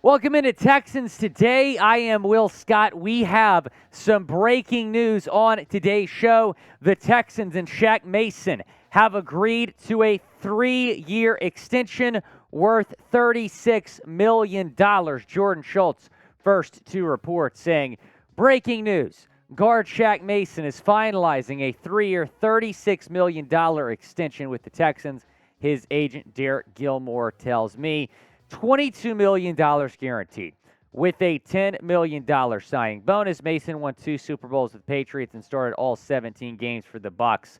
Welcome into Texans Today. I am Will Scott. We have some breaking news on today's show. The Texans and Shaq Mason have agreed to a 3-year extension worth $36 million. Jordan Schultz, first to report, saying, breaking news. Guard Shaq Mason is finalizing a 3-year, $36 million extension with the Texans. His agent, Derek Gilmore, tells me $22 million guaranteed with a $10 million signing bonus. Mason won 2 Super Bowls with the Patriots and started all 17 games for the Bucs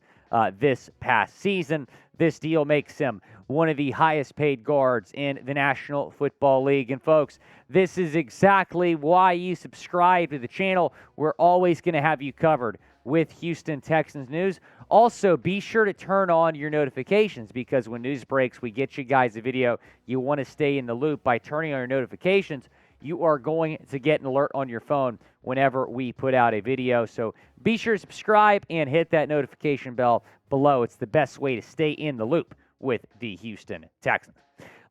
this past season. This deal makes him one of the highest paid guards in the National Football League. And folks, this is exactly why you subscribe to the channel. We're always going to have you covered with Houston Texans news. Also, be sure to turn on your notifications because when news breaks, we get you guys a video. You want to stay in the loop by turning on your notifications. You are going to get an alert on your phone whenever we put out a video. So be sure to subscribe and hit that notification bell below. It's the best way to stay in the loop with the Houston Texans.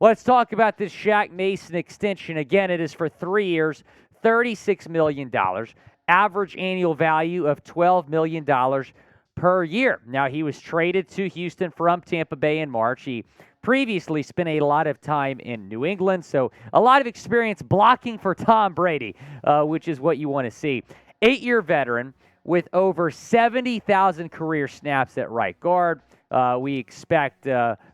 Let's talk about this Shaq Mason extension. Again, it is for 3 years, $36 million. Average annual value of $12 million per year. Now, he was traded to Houston from Tampa Bay in March. He previously spent a lot of time in New England, so a lot of experience blocking for Tom Brady, which is what you want to see. 8-year veteran with over 70,000 career snaps at right guard. We expect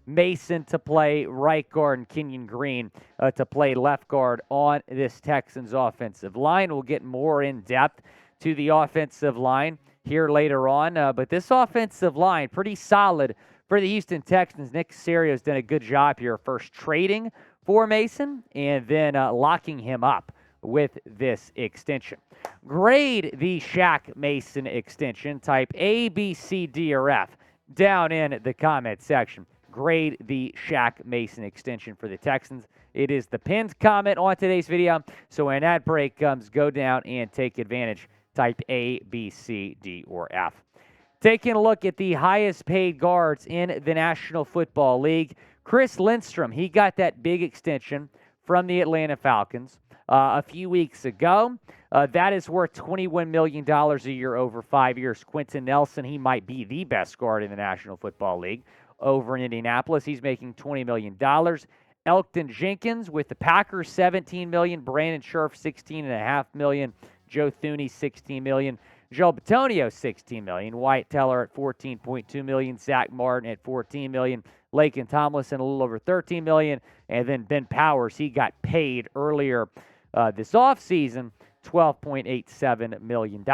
Mason to play right guard and Kenyon Green to play left guard on this Texans offensive line. We'll get more in depth to the offensive line here later on. But this offensive line, pretty solid for the Houston Texans. Nick Caserio's done a good job here, first trading for Mason and then locking him up with this extension. Grade the Shaq Mason extension. Type A, B, C, D, or F down in the comment section. Grade the Shaq Mason extension for the Texans. It is the pinned comment on today's video. So when that break comes, go down and take advantage. Type A, B, C, D, or F. Taking a look at the highest paid guards in the National Football League. Chris Lindstrom, he got that big extension from the Atlanta Falcons a few weeks ago. That is worth $21 million a year over 5 years. Quenton Nelson, he might be the best guard in the National Football League over in Indianapolis. He's making $20 million. Elgton Jenkins with the Packers, $17 million. Brandon Scherff, $16.5 million. Joe Thuney, $16 million. Joe Bitonio, $16 million. Wyatt Teller at $14.2 million. Zack Martin at $14 million. Laken Tomlinson, a little over $13 million. And then Ben Powers, he got paid earlier this offseason, $12.87 million.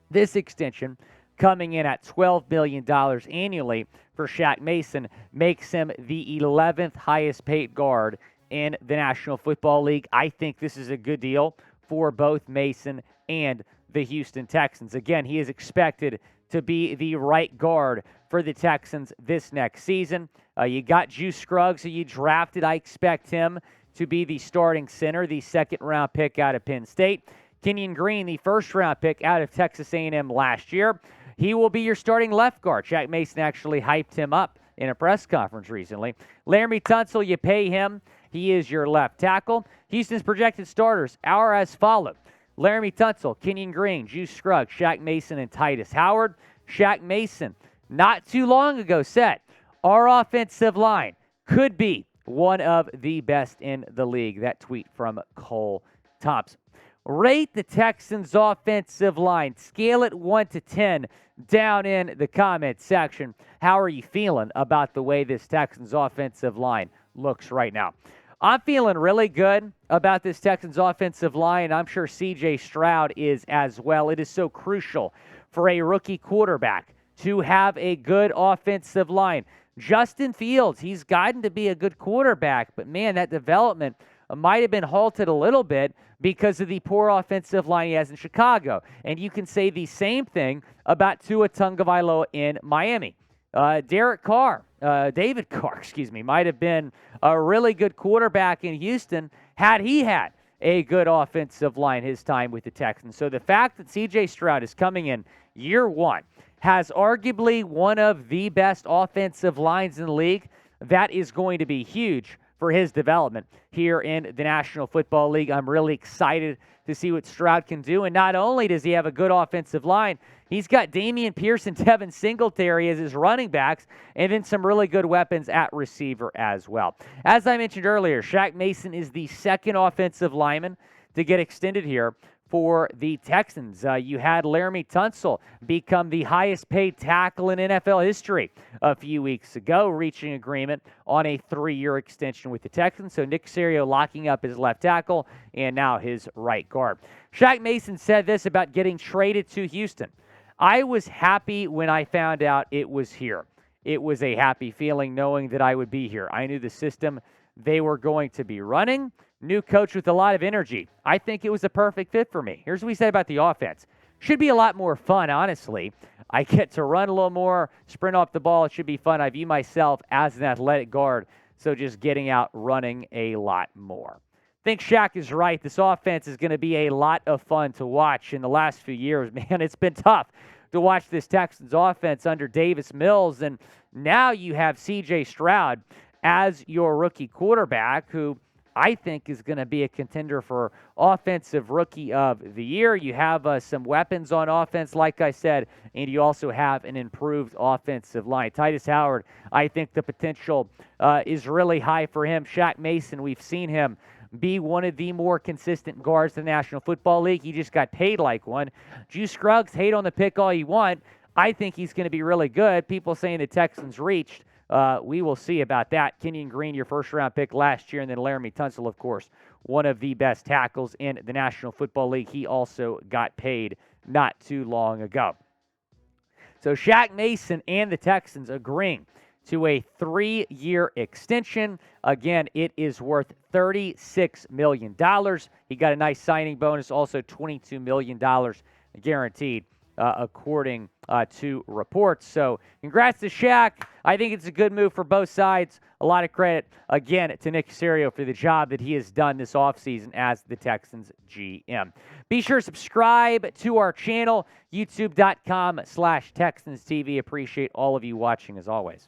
This extension, coming in at $12 million annually for Shaq Mason, makes him the 11th highest paid guard in the National Football League. I think this is a good deal for both Mason and the Houston Texans. Again, he is expected to be the right guard for the Texans this next season. You got Juice Scruggs, who you drafted. I expect him to be the starting center, the second-round pick out of Penn State. Kenyon Green, the first-round pick out of Texas A&M last year. He will be your starting left guard. Shaq Mason actually hyped him up in a press conference recently. Laremy Tunsil, you pay him. He is your left tackle. Houston's projected starters are as follows. Laremy Tunsil, Kenyon Green, Juice Scruggs, Shaq Mason, and Titus Howard. Shaq Mason, not too long ago, said our offensive line could be one of the best in the league. That tweet from Cole Thompson. Rate the Texans' offensive line. Scale it 1 to 10 down in the comment section. How are you feeling about the way this Texans' offensive line looks right now? I'm feeling really good about this Texans offensive line. I'm sure C.J. Stroud is as well. It is so crucial for a rookie quarterback to have a good offensive line. Justin Fields, he's gotten to be a good quarterback, but man, that development might have been halted a little bit because of the poor offensive line he has in Chicago. And you can say the same thing about Tua Tagovailoa in Miami. David Carr, might have been a really good quarterback in Houston had he had a good offensive line his time with the Texans. So the fact that C.J. Stroud is coming in year one, has arguably one of the best offensive lines in the league, that is going to be huge for his development here in the National Football League. I'm really excited to see what Stroud can do. And not only does he have a good offensive line, he's got Damian Pierce and Devin Singletary as his running backs, and then some really good weapons at receiver as well. As I mentioned earlier, Shaq Mason is the second offensive lineman to get extended here for the Texans. You had Laramie Tunsil become the highest paid tackle in NFL history a few weeks ago, reaching agreement on a 3-year extension with the Texans. So Nick Caserio locking up his left tackle and now his right guard. Shaq Mason said this about getting traded to Houston. I was happy when I found out it was here. It was a happy feeling knowing that I would be here. I knew the system they were going to be running. New coach with a lot of energy. I think it was a perfect fit for me. Here's what we said about the offense. Should be a lot more fun, honestly. I get to run a little more, sprint off the ball. It should be fun. I view myself as an athletic guard, so just getting out running a lot more. I think Shaq is right. This offense is going to be a lot of fun to watch in the last few years. Man, it's been tough to watch this Texans offense under Davis Mills, and now you have C.J. Stroud as your rookie quarterback, who I think is going to be a contender for Offensive Rookie of the Year. You have some weapons on offense, like I said, and you also have an improved offensive line. Tytus Howard, I think the potential is really high for him. Shaq Mason, we've seen him be one of the more consistent guards in the National Football League. He just got paid like one. Juice Scruggs, hate on the pick all you want. I think he's going to be really good. People saying the Texans reached. We will see about that. Kenyon Green, your first-round pick last year, and then Laramie Tunsil, of course, one of the best tackles in the National Football League. He also got paid not too long ago. So Shaq Mason and the Texans agreeing to a 3-year extension. Again, it is worth $36 million. He got a nice signing bonus, also $22 million guaranteed, according to reports. So congrats to Shaq. I think it's a good move for both sides. A lot of credit, again, to Nick Caserio for the job that he has done this offseason as the Texans GM. Be sure to subscribe to our channel, youtube.com/TexansTV. Appreciate all of you watching as always.